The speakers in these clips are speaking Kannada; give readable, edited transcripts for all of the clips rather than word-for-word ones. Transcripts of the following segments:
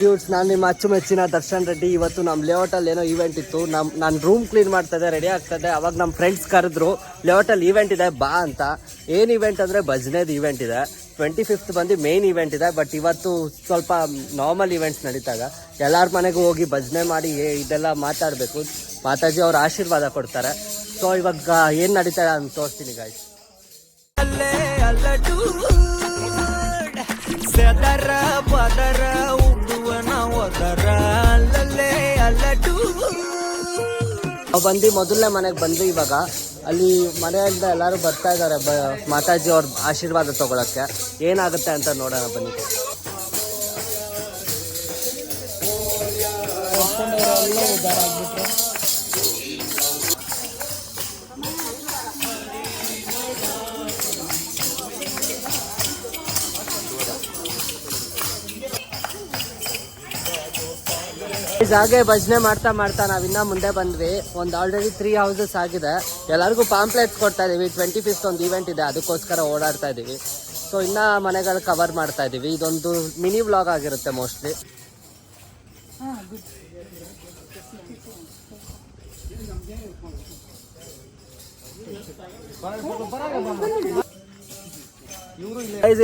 ಡ್ಯೂಡ್ಸ್, ನಾನು ನಿಮ್ಮ ಅಚ್ಚುಮೆಚ್ಚಿನ ದರ್ಶನ್ ರೆಡ್ಡಿ. ಇವತ್ತು ನಮ್ಮ ಲೇಔಟಲ್ಲಿ ಏನೋ ಈವೆಂಟ್ ಇತ್ತು. ನಾನು ರೂಮ್ ಕ್ಲೀನ್ ಮಾಡ್ತಾಯಿದ್ದೆ, ರೆಡಿ ಆಗ್ತಾಯಿದ್ದೆ. ಅವಾಗ ನಮ್ಮ ಫ್ರೆಂಡ್ಸ್ ಕರೆದ್ರು, ಲೇಔಟಲ್ಲಿ ಈವೆಂಟ್ ಇದೆ ಬಾ ಅಂತ. ಏನು ಈವೆಂಟ್ ಅಂದರೆ ಭಜನೆದು ಈವೆಂಟ್ ಇದೆ. 25th ಬಂದು ಮೇನ್ ಈವೆಂಟ್ ಇದೆ. ಬಟ್ ಇವತ್ತು ಸ್ವಲ್ಪ ನಾರ್ಮಲ್ ಈವೆಂಟ್ಸ್ ನಡೀತಾಗ ಎಲ್ಲರ ಮನೆಗೂ ಹೋಗಿ ಭಜನೆ ಮಾಡಿ ಇದೆಲ್ಲ ಮಾತಾಡಬೇಕು. ಮಾತಾಜಿ ಅವ್ರ ಆಶೀರ್ವಾದ ಕೊಡ್ತಾರೆ. ಸೊ ಇವಾಗ ಏನು ನಡೀತಾರೆ ಅಂತ ತೋರಿಸ್ತೀನಿ ಗಾಯ್ಸ್. ಬಂದು ಮೊದಲನೇ ಮನೆಗೆ ಬಂದು ಇವಾಗ ಅಲ್ಲಿ ಮನೆಯಿಂದ ಎಲ್ಲರೂ ಬರ್ತಾ ಇದ್ದಾರೆ ಮಾತಾಜಿ ಅವ್ರ ಆಶೀರ್ವಾದ ತಗೊಳಕ್ಕೆ. ಏನಾಗುತ್ತೆ ಅಂತ ನೋಡೋಣ ಬನ್ನಿ. ಹಾಗೆ ಭಜನೆ ಮಾಡ್ತಾ ಮಾಡ್ತಾ ನಾವಿನ್ನ ಮುಂದೆ ಬಂದ್ವಿ. ಒಂದು ಆಲ್ರೆಡಿ 3 ಹೌಸಸ್ ಆಗಿದೆ. ಎಲ್ಲರಿಗೂ ಪಾಂಪ್ಲೆಟ್ಸ್ ಕೊಡ್ತಾ ಇದೀವಿ. 25th ಒಂದು ಈವೆಂಟ್ ಇದೆ, ಅದಕ್ಕೋಸ್ಕರ ಓಡಾಡ್ತಾ ಇದೀವಿ. ಸೊ ಇನ್ನ ಮನೆಗಳು ಕವರ್ ಮಾಡ್ತಾ ಇದೀವಿ. ಇದೊಂದು ಮಿನಿ ವ್ಲಾಗ್ ಆಗಿರುತ್ತೆ ಮೋಸ್ಟ್ಲಿ.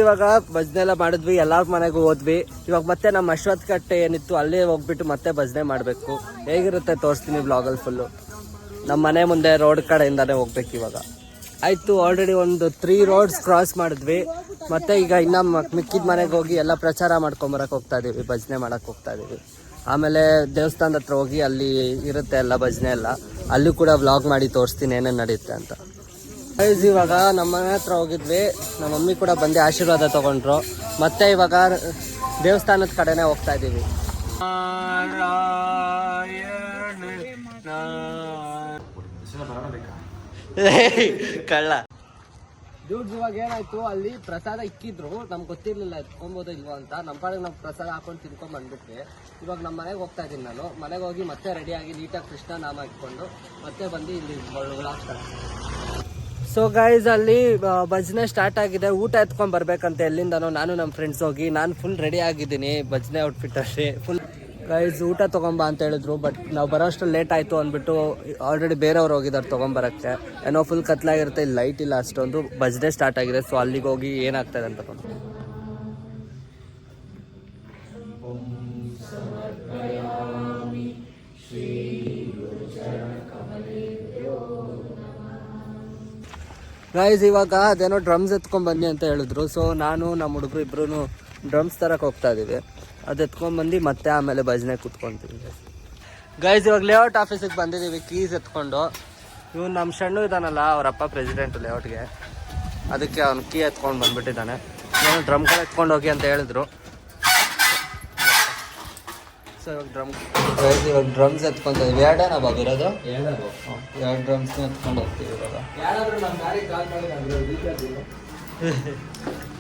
ಇವಾಗ ಭಜನೆ ಎಲ್ಲ ಮಾಡಿದ್ವಿ, ಎಲ್ಲಾರ ಮನೆಗೂ ಹೋದ್ವಿ. ಇವಾಗ ಮತ್ತೆ ನಮ್ಮ ಅಶ್ವತ್ ಕಟ್ಟೆ ಏನಿತ್ತು ಅಲ್ಲೇ ಹೋಗ್ಬಿಟ್ಟು ಮತ್ತೆ ಭಜನೆ ಮಾಡಬೇಕು. ಹೇಗಿರುತ್ತೆ ತೋರಿಸ್ತೀನಿ ವ್ಲಾಗಲ್ಲಿ ಫುಲ್ಲು. ನಮ್ಮ ಮನೆ ಮುಂದೆ ರೋಡ್ ಕಡೆಯಿಂದಾನೇ ಹೋಗ್ಬೇಕು ಇವಾಗ. ಆಯಿತು, ಆಲ್ರೆಡಿ ಒಂದು 3 ರೋಡ್ಸ್ ಕ್ರಾಸ್ ಮಾಡಿದ್ವಿ. ಮತ್ತೆ ಈಗ ಇನ್ನು ಮಿಕ್ಕಿದ ಮನೆಗೆ ಹೋಗಿ ಎಲ್ಲ ಪ್ರಚಾರ ಮಾಡ್ಕೊಂಬರಕ್ಕೆ ಹೋಗ್ತಾ ಇದೀವಿ, ಭಜನೆ ಮಾಡಕ್ಕೆ ಹೋಗ್ತಾ ಇದೀವಿ. ಆಮೇಲೆ ದೇವಸ್ಥಾನದ ಹತ್ರ ಹೋಗಿ ಅಲ್ಲಿ ಇರುತ್ತೆ ಎಲ್ಲ ಭಜನೆ ಎಲ್ಲ, ಅಲ್ಲಿ ಕೂಡ ವ್ಲಾಗ್ ಮಾಡಿ ತೋರಿಸ್ತೀನಿ ಏನೇನು ನಡೆಯುತ್ತೆ ಅಂತ. ಇವಾಗ ನಮ್ಮ ಮನೆ ಹತ್ರ ಹೋಗಿದ್ವಿ. ನಮ್ಮ ಮಮ್ಮಿ ಕೂಡ ಬಂದು ಆಶೀರ್ವಾದ ತಗೊಂಡ್ರು. ಮತ್ತೆ ಇವಾಗ ದೇವಸ್ಥಾನದ ಕಡೆನೆ ಹೋಗ್ತಾ ಇದ್ದೀವಿ. ಕಳ್ಳ ಡ್ಯೂಡ್ಸ್, ಇವಾಗ ಏನಾಯ್ತು, ಅಲ್ಲಿ ಪ್ರಸಾದ ಇಕ್ಕಿದ್ರು. ನಮ್ಗೆ ಗೊತ್ತಿರ್ಲಿಲ್ಲ ಎತ್ಕೊಬೋದು ಇಲ್ವೋ ಅಂತ. ನಮ್ಮ ಪಾಡಿಗೆ ನಾವು ಪ್ರಸಾದ ಹಾಕೊಂಡು ತಿನ್ಕೊಂಡ್ ಬಂದ್ಬಿಟ್ವಿ. ಇವಾಗ ನಮ್ಮ ಮನೆಗೆ ಹೋಗ್ತಾ ಇದ್ದೀನಿ ನಾನು. ಮನೆಗೆ ಹೋಗಿ ಮತ್ತೆ ರೆಡಿಯಾಗಿ ನೀಟಾಗಿ ಕೃಷ್ಣ ನಾಮ ಇಟ್ಕೊಂಡು ಮತ್ತೆ ಬಂದು ಇಲ್ಲಿ ಸ್ಟಾರ್ಟ್. ಸೊ ಗೈಸ್, ಅಲ್ಲಿ ಭಜನೆ ಸ್ಟಾರ್ಟ್ ಆಗಿದೆ. ಊಟ ಎತ್ಕೊಂಡ್ ಬರ್ಬೇಕಂತ ಎಲ್ಲಿಂದನೋ ನಾನು ನಮ್ಮ ಫ್ರೆಂಡ್ಸ್ ಹೋಗಿ, ನಾನು ಫುಲ್ ರೆಡಿ ಆಗಿದ್ದೀನಿ ಭಜನೆ ಔಟ್ಫಿಟ್ ಅಷ್ಟೇ ಫುಲ್. ಗೈಸ್ ಊಟ ತೊಗೊಂಬ ಅಂತ ಹೇಳಿದ್ರು, ಬಟ್ ನಾವು ಬರೋಷ್ಟು ಲೇಟ್ ಆಯಿತು ಅಂದ್ಬಿಟ್ಟು ಆಲ್ರೆಡಿ ಬೇರೆಯವ್ರು ಹೋಗಿದ್ದಾರೆ ತೊಗೊಂಬರಕ್ಕೆ. ಏನೋ ಫುಲ್ ಕತ್ಲಾಗಿರುತ್ತೆ, ಇಲ್ಲಿ ಲೈಟ್ ಇಲ್ಲ ಅಷ್ಟೊಂದು. ಭಜನೆ ಸ್ಟಾರ್ಟ್ ಆಗಿದೆ. ಸೊ ಅಲ್ಲಿಗೆ ಹೋಗಿ ಏನಾಗ್ತದೆ ಅಂತ ಗೈಸ್, ಇವಾಗ ಅದೇನೋ ಡ್ರಮ್ಸ್ ಎತ್ಕೊಂಡ್ ಬನ್ನಿ ಅಂತ ಹೇಳಿದ್ರು. ಸೊ ನಾನು ನಮ್ಮ ಹುಡುಗರು ಇಬ್ರು ಡ್ರಮ್ಸ್ ತರಕ್ಕೆ ಹೋಗ್ತಾ ಇದೀವಿ. ಅದು ಎತ್ಕೊಂಡ್ಬಂದು ಮತ್ತೆ ಆಮೇಲೆ ಭಜನೆ ಕೂತ್ಕೊಂತೀವಿ. ಗೈಸ್, ಇವಾಗ ಲೇಔಟ್ ಆಫೀಸಿಗೆ ಬಂದಿದ್ದೀವಿ ಕೀಸ್ ಎತ್ಕೊಂಡು. ಇವ್ನು ನಮ್ಮ ಸಣ್ಣ ಇದ್ದಾನಲ್ಲ, ಅವರಪ್ಪ ಪ್ರೆಸಿಡೆಂಟ್ ಲೇಔಟ್ಗೆ, ಅದಕ್ಕೆ ಅವ್ನು ಕೀ ಎತ್ಕೊಂಡು ಬಂದ್ಬಿಟ್ಟಿದ್ದಾನೆ. ಏನೋ ಡ್ರಮ್ಗಳು ಎತ್ಕೊಂಡು ಹೋಗಿ ಅಂತ ಹೇಳಿದ್ರು. ಸೊ ಇವಾಗ ಡ್ರಮ್ಸ್ ಎತ್ಕೊಂತ ಇದೀವಿ. ಎರಡೇನಾ ಬಾಬು ಇರೋದು? 2 ಡ್ರಮ್ಸ್ನ ಎತ್ಕೊಂಡು ಹೋಗ್ತೀವಿ ಇವಾಗ.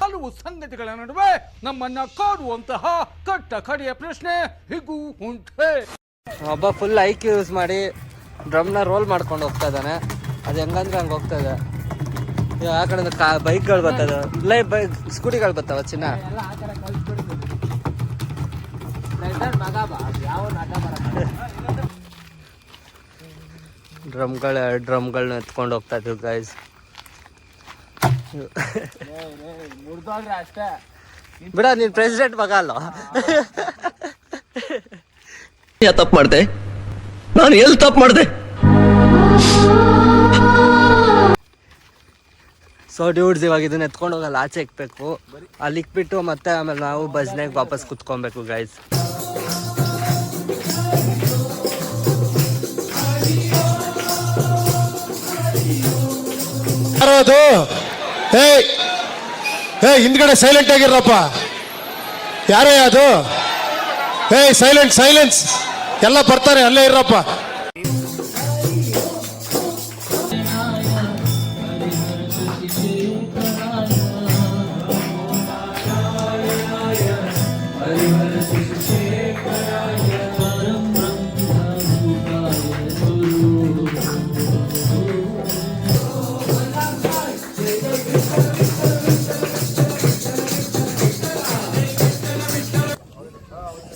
ಹಲವು ಸಂಗತಿಗಳ ನಡುವೆ ನಮ್ಮನ್ನ ಕಾಡುವಂತಹ ಕಟ್ಟ ಕಡೆಯ ಪ್ರಶ್ನೆ ಹೀಗೂ ಉಂಟೆ. ಒಬ್ಬ ಫುಲ್ ಐಕ್ ಯೂಸ್ ಮಾಡಿ ಡ್ರಮ್ನ ರೋಲ್ ಮಾಡ್ಕೊಂಡು ಹೋಗ್ತಾ ಇದ್ದಾನೆ. ಅದು ಹೆಂಗಂದ್ರೆ ಹಂಗೆ ಹೋಗ್ತಾ ಇದೆ. ಆ ಕಡೆ ಬೈಕ್ಗಳು ಬರ್ತದೆ, ಸ್ಕೂಟಿಗಳು ಬರ್ತಾವ ಚಿನ್ನ. ಡ್ರಮ್ಗಳನ್ನ ಎತ್ಕೊಂಡು ಹೋಗ್ತಾ ಇದ್ವಿ ಗೈಸ್. ಬಿಡ, ನೀನ್ ಪ್ರೆಸಿಡೆಂಟ್ ಮಗ ಅಲ್ಲ. ತಪ್ಪು ಮಾಡ್ದೆ ನಾನು, ಎಲ್ಲಿ ತಪ್ಪು ಮಾಡ್ದೆ? ಸೊ ಡ್ಯೂಡ್ಸ್, ಇವಾಗ ಇದನ್ನ ಎತ್ಕೊಂಡು ಹೋಗಲ್ಲ, ಆಚೆ ಇಕ್ಬೇಕು. ಅಲ್ಲಿ ಇಕ್ಬಿಟ್ಟು ಮತ್ತೆ ಆಮೇಲೆ ನಾವು ಭಜನೆಗೆ ವಾಪಸ್ ಕುತ್ಕೊಬೇಕು ಗೈಸ್. ಯಾರದು? ಹಿಂದ್ಗಡೆ ಸೈಲೆಂಟ್ ಆಗಿರಪ್ಪ. ಯಾರೇ ಅದು? ಸೈಲೆನ್ಸ್, ಎಲ್ಲ ಬರ್ತಾರೆ, ಅಲ್ಲೇ ಇರಪ್ಪ.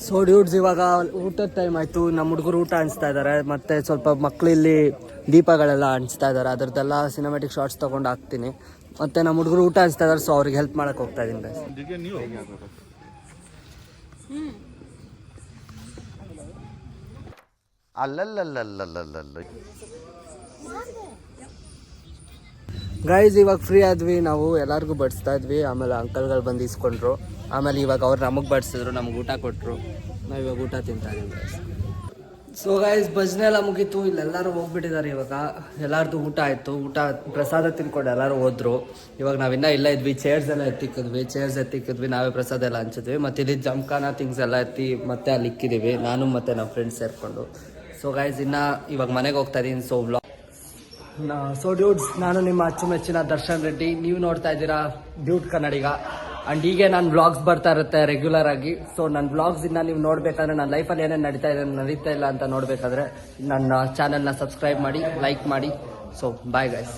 ಸೊ ಡ್ಯೂಡ್ಸ್ ಇವಾಗ ಊಟದ ಟೈಮ್ ಆಯಿತು. ನಮ್ಮ ಹುಡುಗರು ಊಟ ಹಂಚ್ತಾ ಇದ್ದಾರೆ, ಮತ್ತು ಸ್ವಲ್ಪ ಮಕ್ಕಳು ಇಲ್ಲಿ ದೀಪಗಳೆಲ್ಲ ಹಂಚ್ತಾ ಇದ್ದಾರೆ. ಅದರದ್ದೆಲ್ಲ ಸಿನಿಮ್ಯಾಟಿಕ್ ಶಾರ್ಟ್ಸ್ ತೊಗೊಂಡು ಹಾಕ್ತೀನಿ. ಮತ್ತು ನಮ್ಮ ಹುಡುಗರು ಊಟ ಹಂಚ್ತಾ ಇದ್ದಾರೆ, ಸೊ ಅವ್ರಿಗೆ ಹೆಲ್ಪ್ ಮಾಡೋಕ್ಕೆ ಹೋಗ್ತಾ ಇದ್ದೀನಿ ಗೈಸ್. ಗೈಸ್ ಇವಾಗ ಫ್ರೀ ಆದ್ವಿ, ನಾವು ಎಲ್ಲರಿಗೂ ಬಡಿಸ್ತಾ ಇದ್ವಿ. ಆಮೇಲೆ ಅಂಕಲ್ಗಳು ಬಂದು ಇಸ್ಕೊಂಡ್ರು. ಆಮೇಲೆ ಇವಾಗ ಅವ್ರು ನಮಗೆ ಬಡಿಸಿದ್ರು, ನಮ್ಗೆ ಊಟ ಕೊಟ್ಟರು. ನಾವು ಇವಾಗ ಊಟ ತಿಂತಾ ಇದ್ದೀವಿ ಗೈಸ್. ಸೊ ಗೈಸ್ ಭಜನೆ ಎಲ್ಲ ಮುಗೀತು. ಇಲ್ಲೆಲ್ಲರೂ ಹೋಗ್ಬಿಟ್ಟಿದ್ದಾರೆ. ಇವಾಗ ಎಲ್ಲರದು ಊಟ ಆಯಿತು. ಊಟ ಪ್ರಸಾದ ತಿನ್ಕೊಂಡು ಎಲ್ಲರೂ ಹೋದ್ರು. ಇವಾಗ ನಾವಿನ್ನ ಇಲ್ಲ ಇದ್ವಿ. ಚೇರ್ಸ್ ಎಲ್ಲ ಎತ್ತಿಕ್ಕಿದ್ವಿ. ನಾವೇ ಪ್ರಸಾದ ಎಲ್ಲ ಹಂಚಿದ್ವಿ. ಮತ್ತು ಇಲ್ಲಿ ಜಮ್ಖಾನ ಥಿಂಗ್ಸ್ ಎಲ್ಲ ಎತ್ತಿ ಮತ್ತೆ ಅಲ್ಲಿ ಇಕ್ಕಿದ್ದೀವಿ, ನಾನು ಮತ್ತು ನಮ್ಮ ಫ್ರೆಂಡ್ಸ್ ಸೇರಿಕೊಂಡು. ಸೊ ಗೈಸ್ ಇನ್ನು ಇವಾಗ ಮನೆಗೆ ಹೋಗ್ತಾ ಇದ್ದೀನಿ. ಸೊ ಡ್ಯೂಡ್ಸ್, ನಾನು ನಿಮ್ಮ ಅಚ್ಚುಮೆಚ್ಚಿನ ದರ್ಶನ್ ರೆಡ್ಡಿ. ನೀವು ನೋಡ್ತಾ ಇದ್ದೀರಾ ಡ್ಯೂಡ್ ಕನ್ನಡಿಗ. ಆ್ಯಂಡ್ ಹೀಗೆ ನನ್ನ ವ್ಲಾಗ್ಸ್ ಬರ್ತಾ ಇರುತ್ತೆ ರೆಗ್ಯುಲರ್ ಆಗಿ. ಸೊ ನನ್ನ ವ್ಲಾಗ್ಸ್ ಇನ್ನು ನೀವು ನೋಡಬೇಕಾದ್ರೆ, ನನ್ನ ಲೈಫಲ್ಲಿ ಏನೇನು ನಡೀತಾ ಇಲ್ಲ ಅಂತ ನೋಡಬೇಕಾದ್ರೆ ನನ್ನ ಚಾನಲ್ನ ಸಬ್ಸ್ಕ್ರೈಬ್ ಮಾಡಿ, ಲೈಕ್ ಮಾಡಿ. So bye guys.